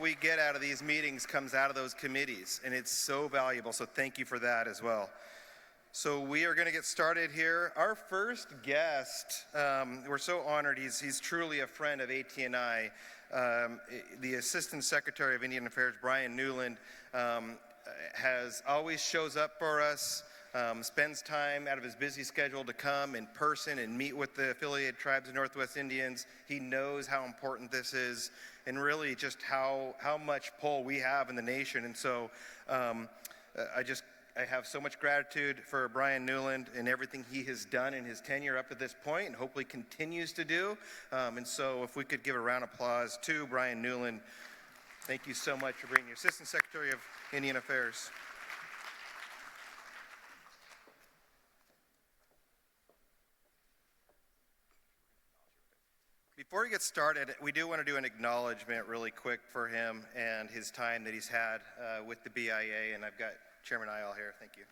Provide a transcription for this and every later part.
we get out of these meetings comes out of those committees, and it's so valuable. So thank you for that as well. So we are going to get started here. Our first guest, we're so honored. He's truly a friend of ATNI. The Assistant Secretary of Indian Affairs, Bryan Newland, always shows up for us, spends time out of his busy schedule to come in person and meet with the affiliated tribes of Northwest Indians. He knows how important this is and really just how much pull we have in the nation. And so I have so much gratitude for Bryan Newland and everything he has done in his tenure up to this point and hopefully continues to do. And so if we could give a round of applause to Bryan Newland. Thank you so much for being your Assistant Secretary of Indian Affairs. Before we get started, we do want to do an acknowledgement really quick for him and his time that he's had with the BIA, and I've got Chairman Isle here. Thank you.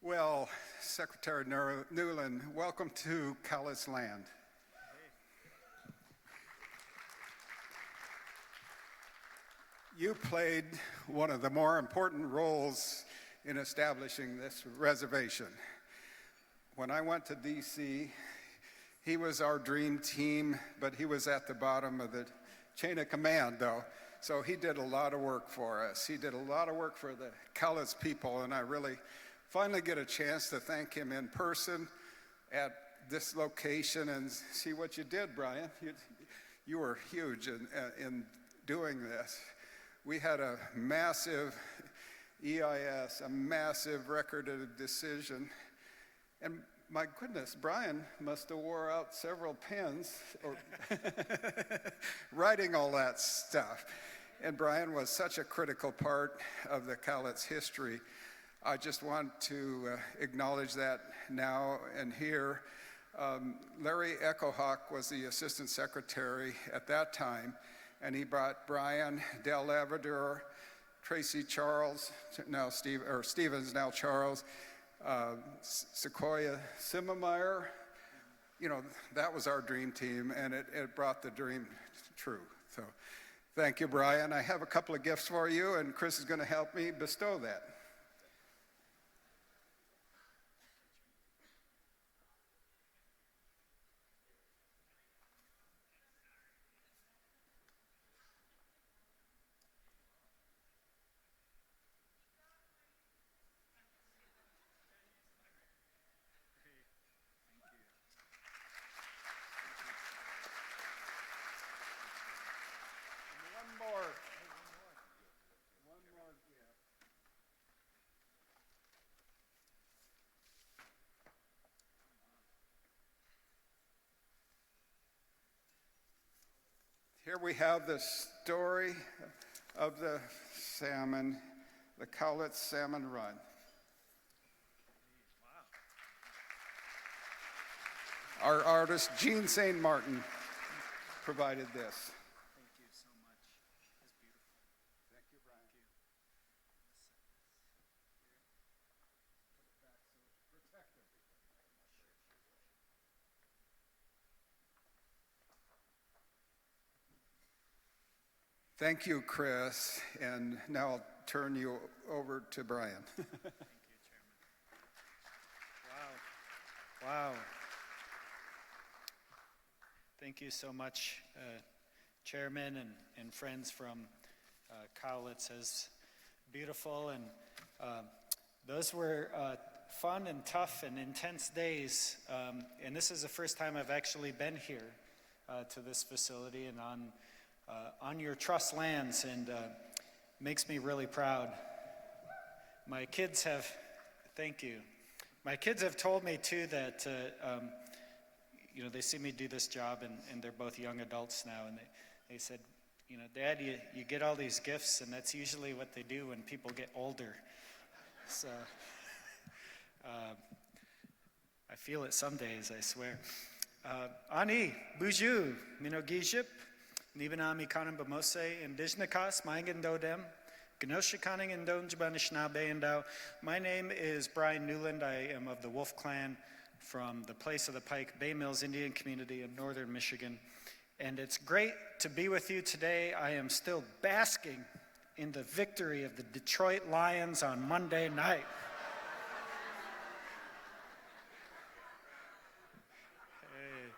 Well, Secretary Newland, welcome to Cowlitz land. You played one of the more important roles in establishing this reservation. When I went to D.C., he was our dream team, but he was at the bottom of the chain of command, though. So he did a lot of work for us. He did a lot of work for the Cowlitz people, and I really finally get a chance to thank him in person at this location and see what you did, Bryan. You were huge in doing this. We had a massive EIS, a massive record of decision, and my goodness, Bryan must have wore out several pens or writing all that stuff. And Bryan was such a critical part of the Cowlitz history. I just want to acknowledge that now and here. Larry Echohawk was the Assistant Secretary at that time, and he brought Bryan, Dale Laverdure, Tracy Charles, Stevens, now Charles, Sequoia Simmemeyer. You know, that was our dream team, and it brought the dream true. So thank you, Bryan. I have a couple of gifts for you, and Chris is going to help me bestow that. Here we have the story of the salmon, the Cowlitz Salmon Run. Wow. Our artist, Jean St. Martin, provided this. Thank you so much. It's beautiful. Thank you, Bryan. Thank you, Chris. And now I'll turn you over to Bryan. Thank you, Chairman. Wow. Thank you so much, Chairman and friends from Cowlitz. It's beautiful, and those were fun and tough and intense days. And this is the first time I've actually been here to this facility and on your trust lands, and makes me really proud. My kids have, thank you. My kids have told me too that, they see me do this job, and they're both young adults now, and they said, Dad, you get all these gifts, and that's usually what they do when people get older. So I feel it some days, I swear. Ani, buju, minogijip, Nibanami kanan bamose, indigenakas, maingen dodem, gnoshikaning and donjabanishnabe and My name is Bryan Newland. I am of the Wolf Clan from the Place of the Pike, Bay Mills Indian Community in northern Michigan. And it's great to be with you today. I am still basking in the victory of the Detroit Lions on Monday night. Hey.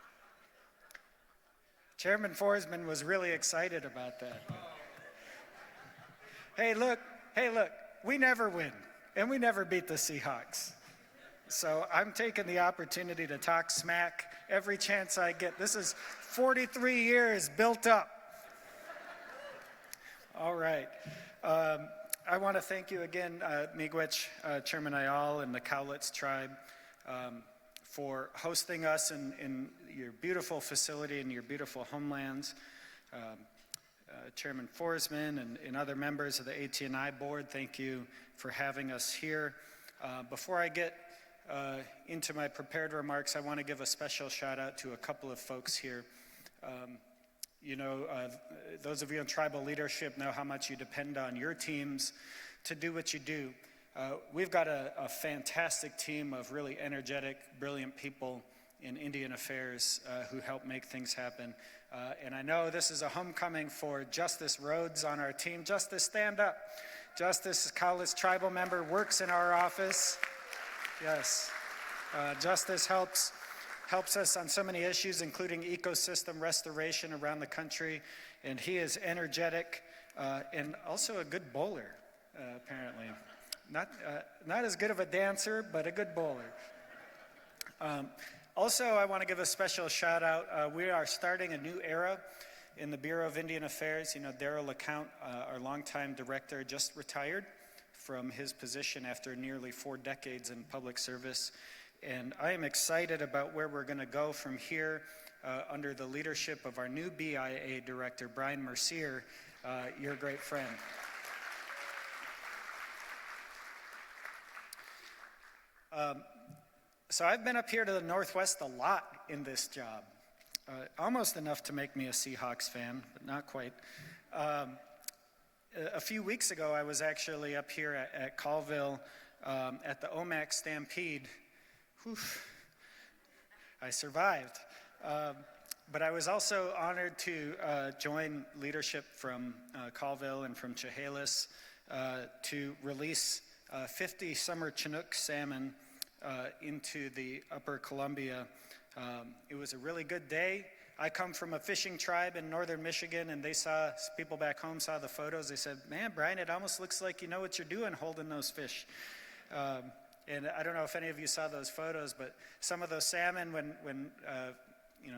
Chairman Forsman was really excited about that. Hey, look, we never win, and we never beat the Seahawks. So I'm taking the opportunity to talk smack every chance I get. This is 43 years built up. All right. I want to thank you again, Miigwech, Chairman Ayal, and the Cowlitz tribe for hosting us in your beautiful facility and your beautiful homelands. Chairman Forsman and other members of the ATNI board, thank you for having us here. Before I get into my prepared remarks, I want to give a special shout out to a couple of folks here. Those of you in tribal leadership know how much you depend on your teams to do what you do. We've got a fantastic team of really energetic, brilliant people in Indian Affairs who help make things happen. And I know this is a homecoming for Justice Rhodes on our team. Justice, stand up. Justice, Cowlitz tribal member, works in our office. Yes. Justice helps us on so many issues, including ecosystem restoration around the country. And he is energetic and also a good bowler, apparently. Not as good of a dancer, but a good bowler. Also, I want to give a special shout out. We are starting a new era in the Bureau of Indian Affairs. You know, Darrell LeCount, our longtime director, just retired from his position after nearly 4 decades in public service. And I am excited about where we're going to go from here under the leadership of our new BIA director, Bryan Mercier, your great friend. So I've been up here to the Northwest a lot in this job, almost enough to make me a Seahawks fan, but not quite. A few weeks ago, I was actually up here at Colville at the OMAC Stampede. Whew, I survived. But I was also honored to join leadership from Colville and from Chehalis to release 50 summer Chinook salmon into the upper Columbia. It was a really good day. I come from a fishing tribe in northern Michigan, and people back home saw the photos. They said, "Man, Bryan, it almost looks like you know what you're doing holding those fish." And I don't know if any of you saw those photos, but some of those salmon, when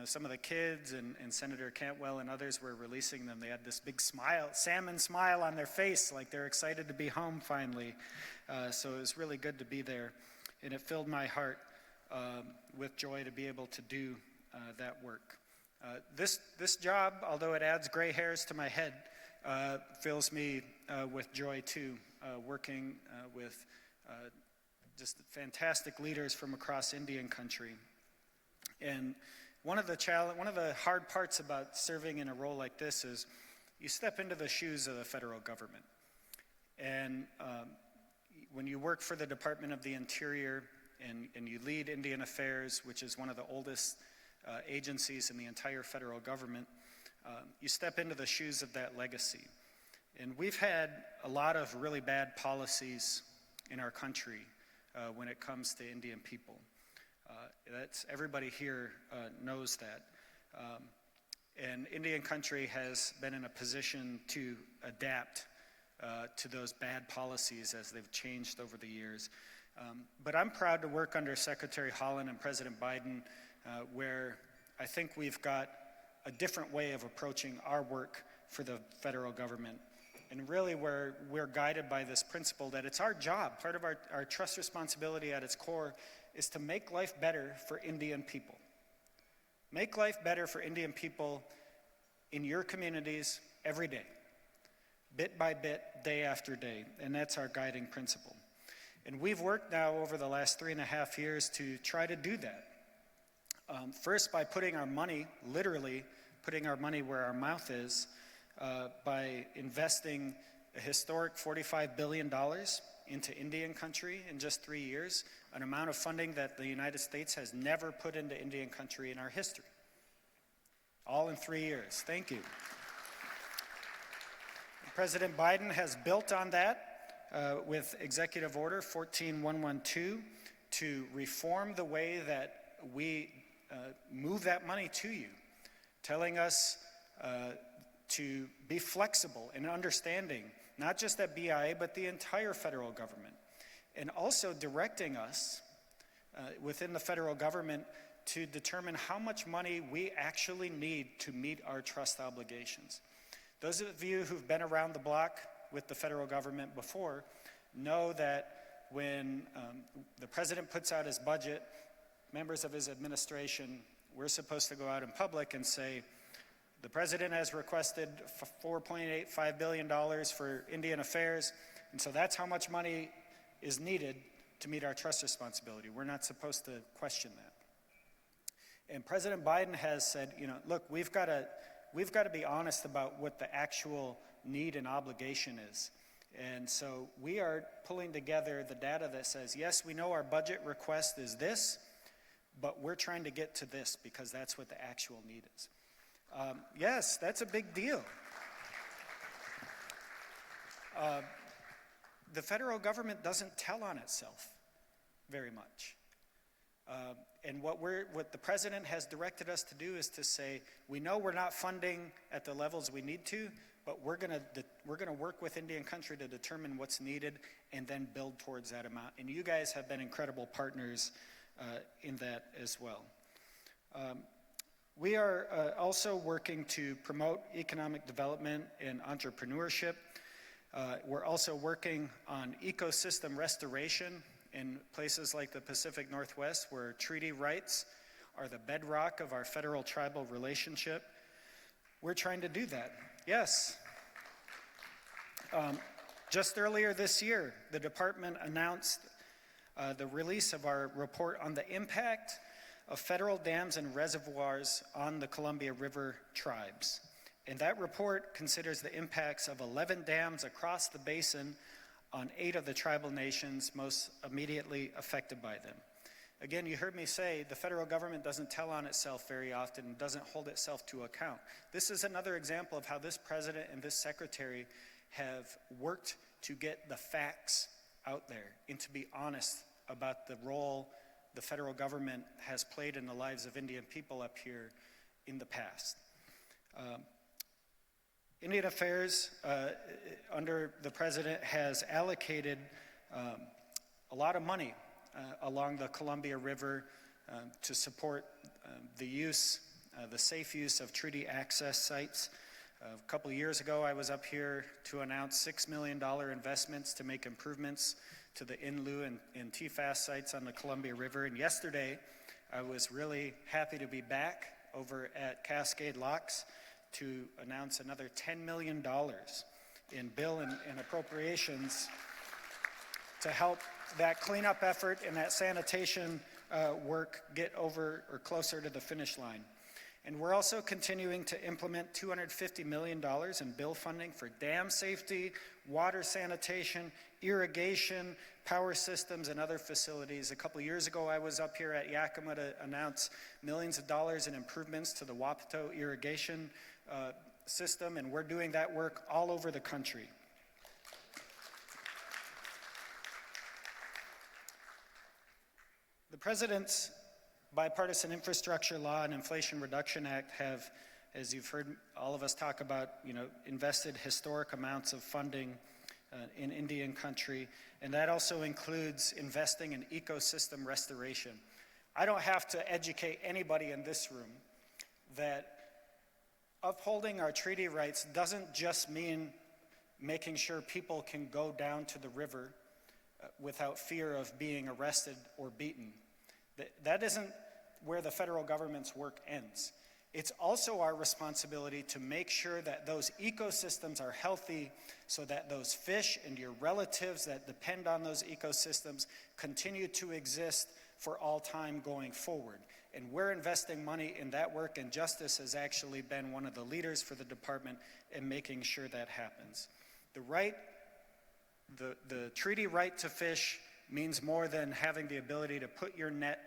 some of the kids and Senator Cantwell and others were releasing them, they had this big smile, salmon smile on their face, like they're excited to be home finally. So it was really good to be there. And it filled my heart with joy to be able to do that work. This job, although it adds gray hairs to my head, fills me with joy too, working with just fantastic leaders from across Indian country. And one of the hard parts about serving in a role like this is you step into the shoes of the federal government. And when you work for the Department of the Interior and you lead Indian Affairs, which is one of the oldest agencies in the entire federal government, you step into the shoes of that legacy. And we've had a lot of really bad policies in our country when it comes to Indian people. Everybody here knows that. And Indian country has been in a position to adapt to those bad policies as they've changed over the years. But I'm proud to work under Secretary Haaland and President Biden, where I think we've got a different way of approaching our work for the federal government. And really where we're guided by this principle that it's our job, part of our trust responsibility at its core is to make life better for Indian people. Make life better for Indian people in your communities every day, bit by bit, day after day, and that's our guiding principle. And we've worked now over the last 3.5 years to try to do that. First, by putting our money, literally putting our money where our mouth is, by investing a historic $45 billion into Indian country in just 3 years, an amount of funding that the United States has never put into Indian country in our history. all in 3 years. Thank you. President Biden has built on that with Executive Order 14112 to reform the way that we move that money to you, telling us to be flexible and understanding, not just at BIA, but the entire federal government, and also directing us within the federal government to determine how much money we actually need to meet our trust obligations. Those of you who've been around the block with the federal government before know that when the president puts out his budget, members of his administration, we're supposed to go out in public and say, the president has requested $4.85 billion for Indian Affairs, and so that's how much money is needed to meet our trust responsibility. We're not supposed to question that. And President Biden has said, look, we've got to be honest about what the actual need and obligation is. And so we are pulling together the data that says, yes, we know our budget request is this, but we're trying to get to this because that's what the actual need is. Yes, that's a big deal. The federal government doesn't tell on itself very much. And what the president has directed us to do is to say, we know we're not funding at the levels we need to, but we're gonna work with Indian country to determine what's needed and then build towards that amount. And you guys have been incredible partners in that as well. We are also working to promote economic development and entrepreneurship. We're also working on ecosystem restoration in places like the Pacific Northwest, where treaty rights are the bedrock of our federal tribal relationship. We're trying to do that. Yes. Just earlier this year, the department announced the release of our report on the impact of federal dams and reservoirs on the Columbia River tribes. And that report considers the impacts of 11 dams across the basin on 8 of the tribal nations most immediately affected by them. Again, you heard me say the federal government doesn't tell on itself very often and doesn't hold itself to account. This is another example of how this president and this secretary have worked to get the facts out there and to be honest about the role the federal government has played in the lives of Indian people up here in the past. Indian Affairs, under the president, has allocated a lot of money along the Columbia River to support the safe use of treaty access sites. A couple of years ago, I was up here to announce $6 million investments to make improvements to the INLU and TFAS sites on the Columbia River. And yesterday, I was really happy to be back over at Cascade Locks to announce another $10 million in bill and appropriations to help that cleanup effort and that sanitation work get over or closer to the finish line. And we're also continuing to implement $250 million in bill funding for dam safety, water sanitation, irrigation, power systems, and other facilities. A couple of years ago, I was up here at Yakima to announce millions of dollars in improvements to the Wapato irrigation system, and we're doing that work all over the country. The president's Bipartisan Infrastructure Law and Inflation Reduction Act have, as you've heard all of us talk about, invested historic amounts of funding in Indian country, and that also includes investing in ecosystem restoration. I don't have to educate anybody in this room that upholding our treaty rights doesn't just mean making sure people can go down to the river without fear of being arrested or beaten. That isn't where the federal government's work ends. It's also our responsibility to make sure that those ecosystems are healthy so that those fish and your relatives that depend on those ecosystems continue to exist for all time going forward. And we're investing money in that work, and Justice has actually been one of the leaders for the department in making sure that happens. The treaty right to fish means more than having the ability to put your net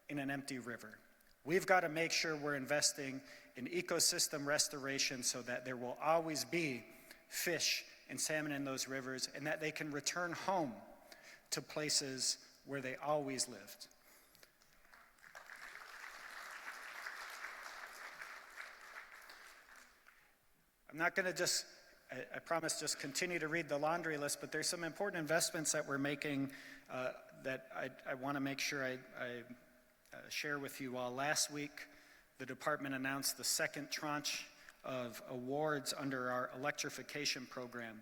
in an empty river. We've got to make sure we're investing an ecosystem restoration so that there will always be fish and salmon in those rivers, and that they can return home to places where they always lived. I'm not going to just, I promise, just continue to read the laundry list, but there's some important investments that we're making that I want to make sure I share with you all. Last week, the department announced the second tranche of awards under our electrification program.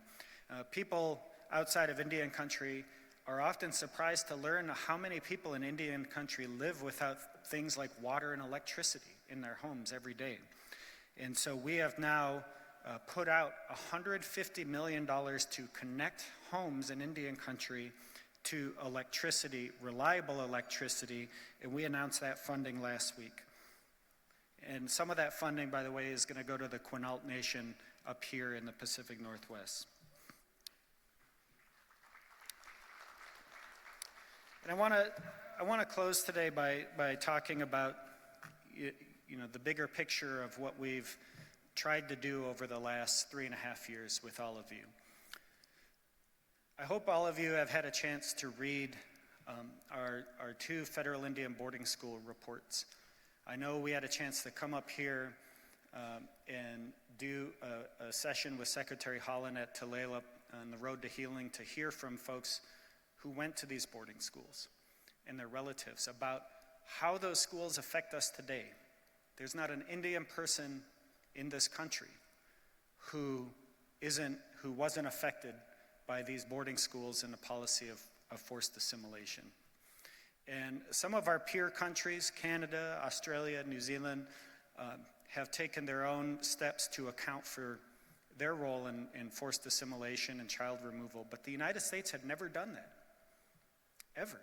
People outside of Indian country are often surprised to learn how many people in Indian country live without things like water and electricity in their homes every day. And so we have now put out $150 million to connect homes in Indian country to electricity, reliable electricity, and we announced that funding last week. And some of that funding, by the way, is going to go to the Quinault Nation up here in the Pacific Northwest. And I want to close today by talking about the bigger picture of what we've tried to do over the last 3.5 years with all of you. I hope all of you have had a chance to read our 2 federal Indian boarding school reports. I know we had a chance to come up here and do a session with Secretary Holland at Tulalip on the Road to Healing to hear from folks who went to these boarding schools and their relatives about how those schools affect us today. There's not an Indian person in this country who wasn't affected by these boarding schools and the policy of forced assimilation. And some of our peer countries, Canada, Australia, New Zealand, have taken their own steps to account for their role in forced assimilation and child removal, but the United States had never done that, ever,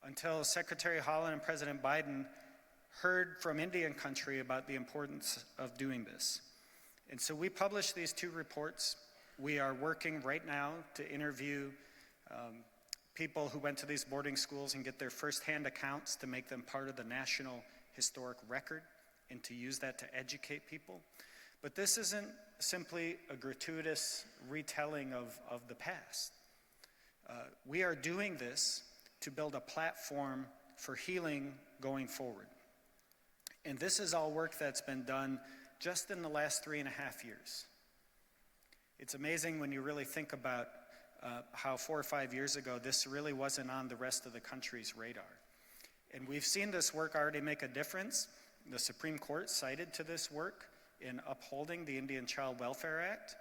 until Secretary Holland and President Biden heard from Indian country about the importance of doing this. And so we published these 2 reports. We are working right now to interview people who went to these boarding schools and get their firsthand accounts to make them part of the National Historic Record and to use that to educate people. But this isn't simply a gratuitous retelling of the past. We are doing this to build a platform for healing going forward. And this is all work that's been done just in the last 3.5 years. It's amazing when you really think about how 4 or 5 years ago, this really wasn't on the rest of the country's radar. And we've seen this work already make a difference. The Supreme Court cited to this work in upholding the Indian Child Welfare Act.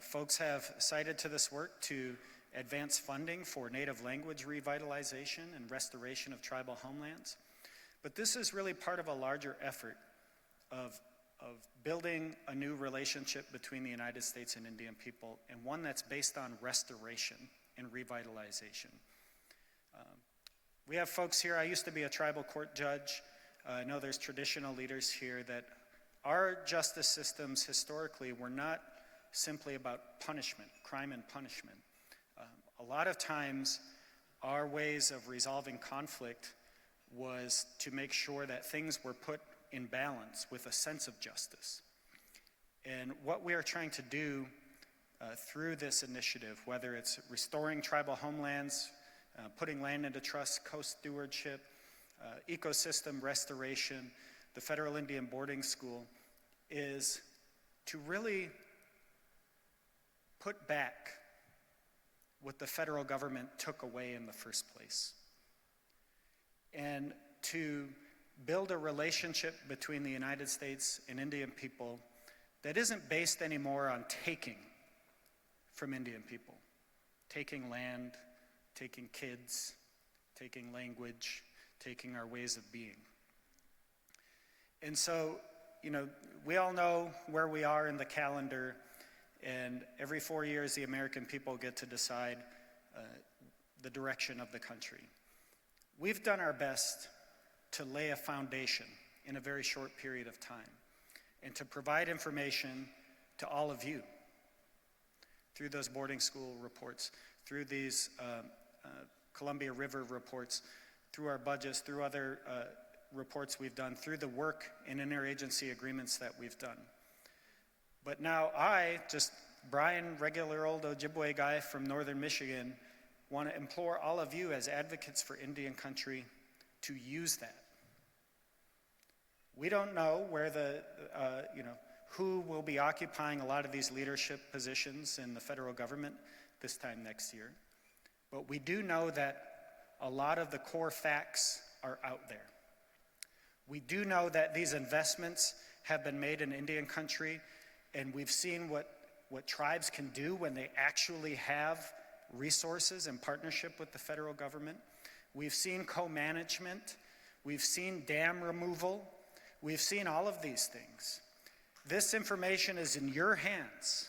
Folks have cited to this work to advance funding for native language revitalization and restoration of tribal homelands. But this is really part of a larger effort of building a new relationship between the United States and Indian people, and one that's based on restoration and revitalization. We have folks here, I used to be a tribal court judge. I know there's traditional leaders here that our justice systems historically were not simply about punishment, crime and punishment. A lot of times our ways of resolving conflict was to make sure that things were put in balance with a sense of justice. And what we are trying to do through this initiative, whether it's restoring tribal homelands, putting land into trust, coast stewardship, ecosystem restoration, the Federal Indian Boarding School, is to really put back what the federal government took away in the first place, and to build a relationship between the United States and Indian people that isn't based anymore on taking from Indian people, taking land, taking kids, taking language, taking our ways of being. And so, we all know where we are in the calendar, and every 4 years the American people get to decide the direction of the country. We've done our best to lay a foundation in a very short period of time and to provide information to all of you through those boarding school reports, through these Columbia River reports, through our budgets, through other reports we've done, through the work and interagency agreements that we've done. But now I, just Bryan, regular old Ojibwe guy from northern Michigan, want to implore all of you as advocates for Indian country to use that. We don't know where who will be occupying a lot of these leadership positions in the federal government this time next year. But we do know that a lot of the core facts are out there. We do know that these investments have been made in Indian country, and we've seen what tribes can do when they actually have resources in partnership with the federal government. We've seen co-management. We've seen dam removal. We've seen all of these things. This information is in your hands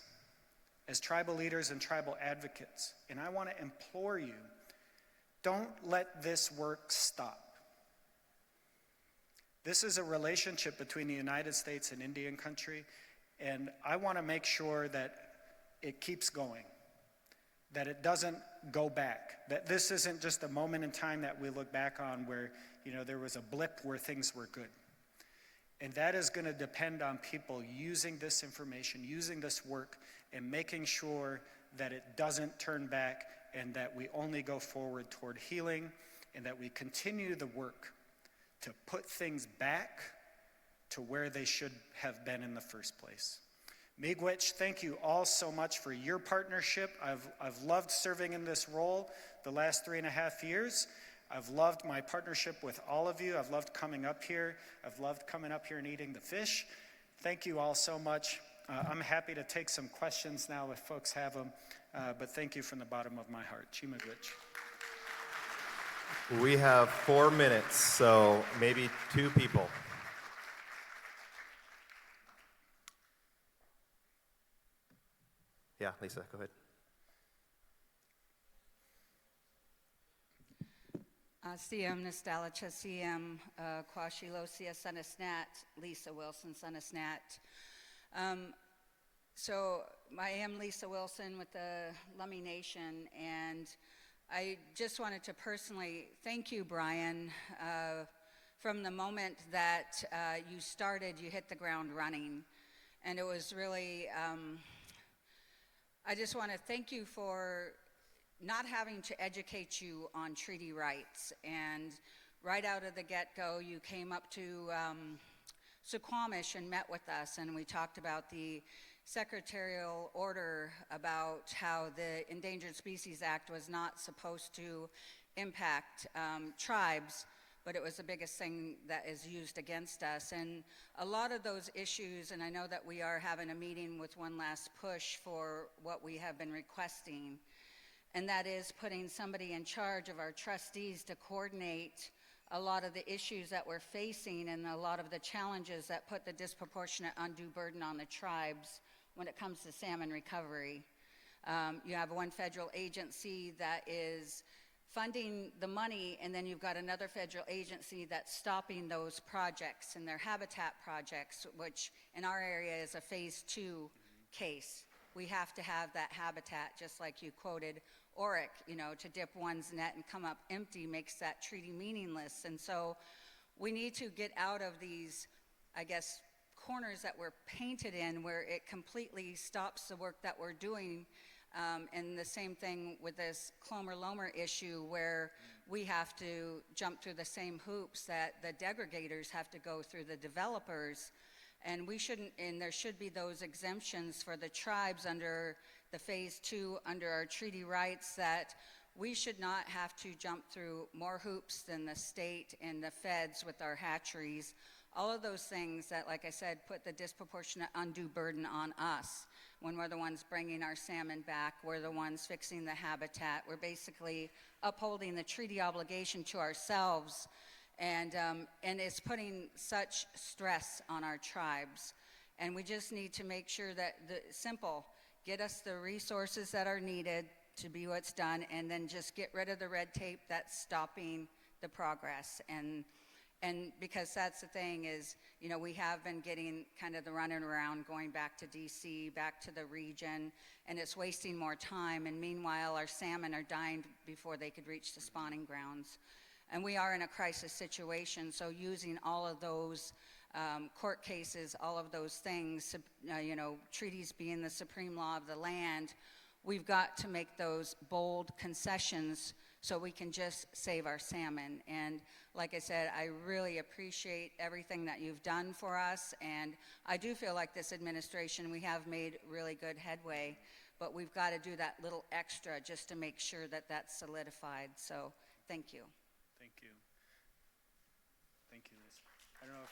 as tribal leaders and tribal advocates. And I want to implore you, don't let this work stop. This is a relationship between the United States and Indian country, and I want to make sure that it keeps going, that it doesn't go back, that this isn't just a moment in time that we look back on where, there was a blip where things were good. And that is going to depend on people using this information, using this work, and making sure that it doesn't turn back and that we only go forward toward healing and that we continue the work to put things back to where they should have been in the first place. Miigwech, thank you all so much for your partnership. I've loved serving in this role the last 3.5 years. I've loved my partnership with all of you. I've loved coming up here. I've loved coming up here and eating the fish. Thank you all so much. I'm happy to take some questions now if folks have them, but thank you from the bottom of my heart. Chimagwich. We have 4 minutes, so maybe 2 people. Yeah, Lisa, go ahead. Siem Nostalacha Siem Quashilosia Sunisnat, Lisa Wilson Sunisnat. So I am Lisa Wilson with the Lummi Nation, and I just wanted to personally thank you, Bryan. From the moment that you started, you hit the ground running, and it was really, I just want to thank you for not having to educate you on treaty rights. And right out of the get-go, you came up to Suquamish and met with us, and we talked about the secretarial order about how the Endangered Species Act was not supposed to impact tribes, but it was the biggest thing that is used against us. And a lot of those issues, and I know that we are having a meeting with one last push for what we have been requesting, and that is putting somebody in charge of our trustees to coordinate a lot of the issues that we're facing and a lot of the challenges that put the disproportionate undue burden on the tribes when it comes to salmon recovery. You have one federal agency that is funding the money, and then you've got another federal agency that's stopping those projects and their habitat projects, which in our area is a phase 2 case. We have to have that habitat, just like you quoted Oric, to dip one's net and come up empty makes that treaty meaningless. And so we need to get out of these, I guess, corners that we're painted in where it completely stops the work that we're doing. And the same thing with this Clomer-Lomer issue where we have to jump through the same hoops that the degregators have to go through, the developers. And we shouldn't, and there should be those exemptions for the tribes under the phase 2, under our treaty rights, that we should not have to jump through more hoops than the state and the feds with our hatcheries. All of those things that, like I said, put the disproportionate undue burden on us. When we're the ones bringing our salmon back, we're the ones fixing the habitat. We're basically upholding the treaty obligation to ourselves, and it's putting such stress on our tribes. And we just need to make sure that get us the resources that are needed to be what's done, and then just get rid of the red tape that's stopping the progress. And because that's the thing is, we have been getting kind of the running around, going back to DC, back to the region, and it's wasting more time. And meanwhile, our salmon are dying before they could reach the spawning grounds. And we are in a crisis situation, so using all of those court cases, all of those things, treaties being the supreme law of the land, we've got to make those bold concessions so we can just save our salmon. And like I said, I really appreciate everything that you've done for us, and I do feel like this administration, we have made really good headway, but we've got to do that little extra just to make sure that that's solidified. So thank you. Thank you. Thank you, Liz. I don't know if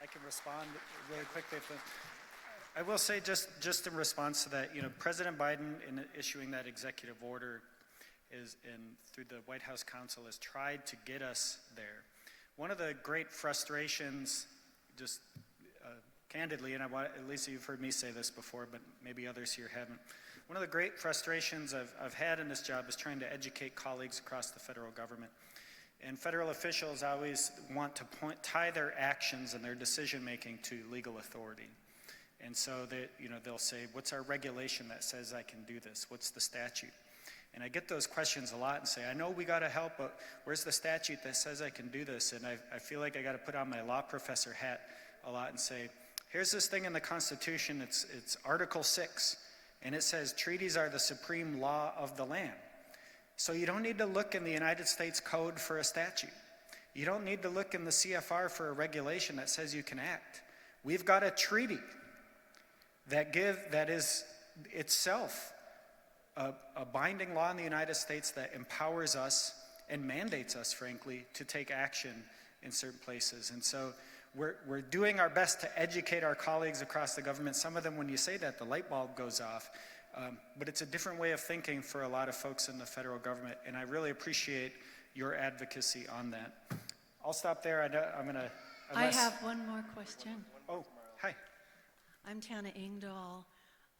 I can respond really quickly. I will say just in response to that, President Biden, in issuing that executive order, through the White House Counsel, has tried to get us there. One of the great frustrations, just candidly, and Lisa, you've heard me say this before, but maybe others here haven't. One of the great frustrations I've had in this job is trying to educate colleagues across the federal government. And federal officials always want to tie their actions and their decision-making to legal authority. And so they'll say, what's our regulation that says I can do this? What's the statute? And I get those questions a lot and say, I know we got to help, but where's the statute that says I can do this? And I feel like I got to put on my law professor hat a lot and say, here's this thing in the Constitution, it's Article 6, and it says treaties are the supreme law of the land. So you don't need to look in the United States Code for a statute. You don't need to look in the CFR for a regulation that says you can act. We've got a treaty that is itself a binding law in the United States that empowers us and mandates us, frankly, to take action in certain places. And so we're doing our best to educate our colleagues across the government. Some of them, when you say that, the light bulb goes off. But it's a different way of thinking for a lot of folks in the federal government, and I really appreciate your advocacy on that. I'll stop there. I'm going to... I have one more question. Oh, hi. I'm Tana Engdahl,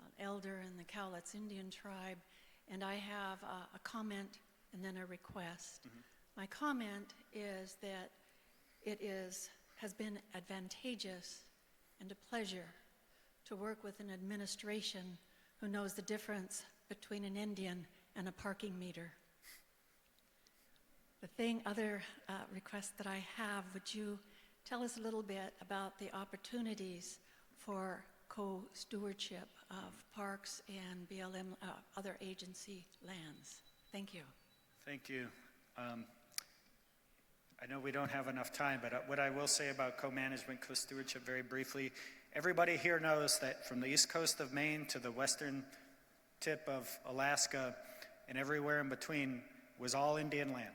an elder in the Cowlitz Indian tribe, and I have a comment and then a request. My comment is that it has been advantageous and a pleasure to work with an administration who knows the difference between an Indian and a parking meter. The other request that I have, would you tell us a little bit about the opportunities for co-stewardship of parks and BLM, other agency lands? Thank you. Thank you. I know we don't have enough time, but what I will say about co-management, co-stewardship very briefly, everybody here knows that from the east coast of Maine to the western tip of Alaska and everywhere in between was all Indian land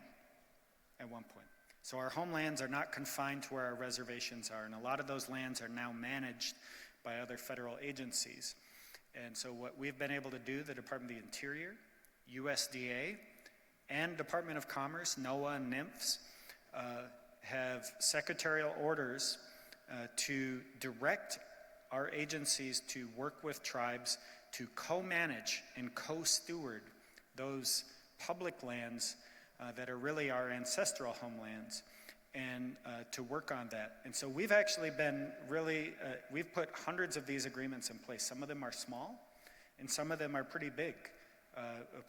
at one point. So our homelands are not confined to where our reservations are, and a lot of those lands are now managed by other federal agencies. And so what we've been able to do, the Department of the Interior, USDA, and Department of Commerce, NOAA and NIMFS, have secretarial orders to direct our agencies to work with tribes to co-manage and co-steward those public lands that are really our ancestral homelands, and to work on that. And so we've actually been really, we've put hundreds of these agreements in place. Some of them are small, and some of them are pretty big.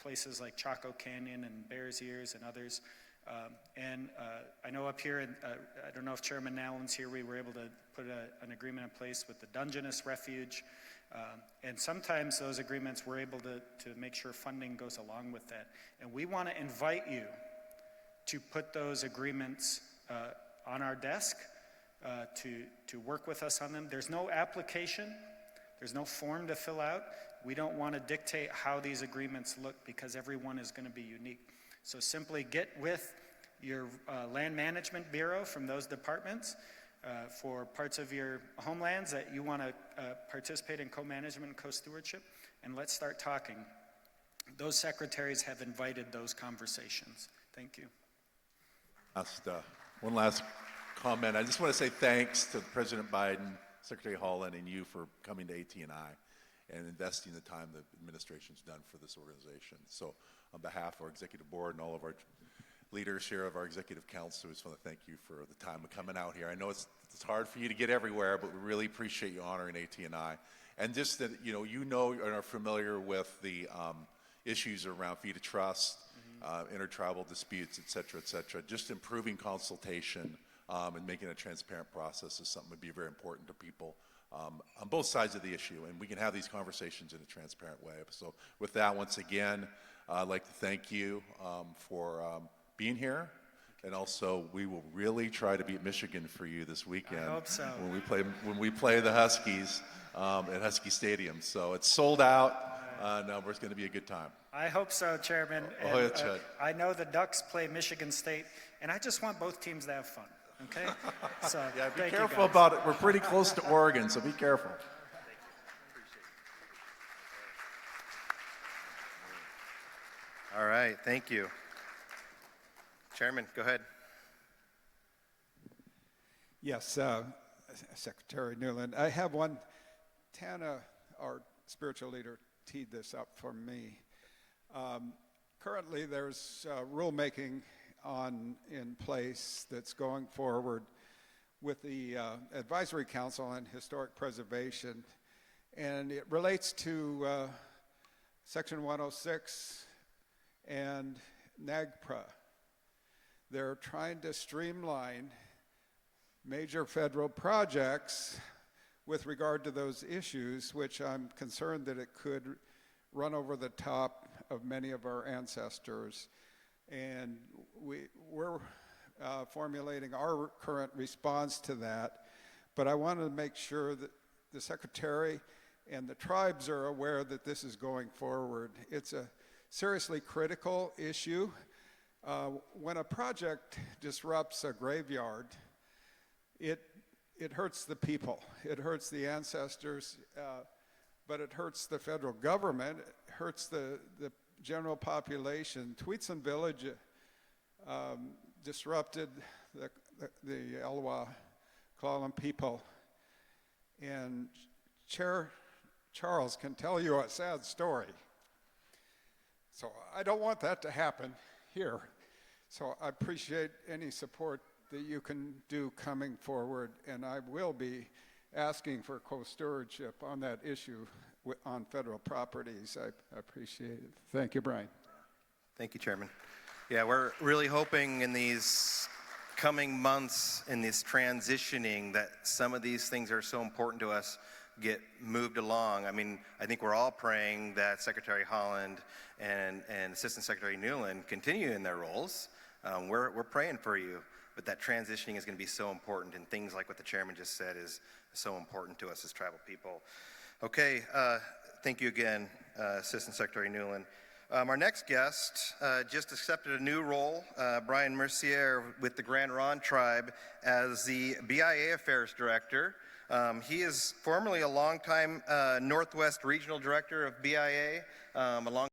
Places like Chaco Canyon and Bears Ears and others. I know up here, I don't know if Chairman Nowland's here, we were able to put an agreement in place with the Dungeness Refuge. And sometimes those agreements we're able to make sure funding goes along with that. And we want to invite you to put those agreements on our desk, to work with us on them. There's no application, there's no form to fill out. We don't want to dictate how these agreements look because everyone is going to be unique. So simply get with your Land Management Bureau from those departments for parts of your homelands that you want to participate in co-management and co-stewardship, and let's start talking. Those secretaries have invited those conversations. Thank you. One last comment. I just want to say thanks to President Biden, Secretary Holland, and you for coming to ATNI and investing the time the administration's done for this organization. So on behalf of our executive board and all of our leaders here of our executive council, we just want to thank you for the time of coming out here. I know it's hard for you to get everywhere, but we really appreciate you honoring ATNI. And just that, you know and are familiar with the issues around fee to trust intertribal disputes, et cetera, just improving consultation and making a transparent process is something that would be very important to people on both sides of the issue, and we can have these conversations in a transparent way. So with that, once again, I'd like to thank you for being here, and also we will really try to beat Michigan for you this weekend. I hope so. When we play the Huskies at Husky Stadium. So it's sold out. No, it's going to be a good time. I hope so, Chairman. Oh, And, it should. I know the Ducks play Michigan State, and I just want both teams to have fun, okay? So, Yeah, be thank you, careful guys. about it. We're pretty close to Oregon, so be careful. All right, thank you. Chairman, go ahead. Yes, Secretary Newland. I have one. Tana, our spiritual leader, teed this up for me. Currently, there's rulemaking in place that's going forward with the Advisory Council on Historic Preservation, and it relates to Section 106 and NAGPRA. They're trying to streamline major federal projects with regard to those issues, which I'm concerned that it could run over the top of many of our ancestors. And we're formulating our current response to that. But I want to make sure that the Secretary and the tribes are aware that this is going forward. It's a seriously critical issue. When a project disrupts a graveyard, it hurts the people. It hurts the ancestors, but it hurts the federal government. It hurts the general population. Tweetson Village disrupted the Elwha Clallam people. And Chair Charles can tell you a sad story. So I don't want that to happen here. So I appreciate any support that you can do coming forward, and I will be asking for co-stewardship on that issue on federal properties. I appreciate it. Thank you, Bryan. Thank you, Chairman. Yeah, we're really hoping in these coming months, in this transitioning, that some of these things that are so important to us get moved along. I mean, I think we're all praying that Secretary Holland and Assistant Secretary Newland continue in their roles. We're praying for you, but that transitioning is going to be so important, and things like what the chairman just said is so important to us as tribal people. Okay, thank you again, Assistant Secretary Newland. Our next guest just accepted a new role, Bryan Mercier with the Grand Ronde Tribe as the BIA Affairs Director. He is formerly a longtime Northwest Regional Director of BIA, along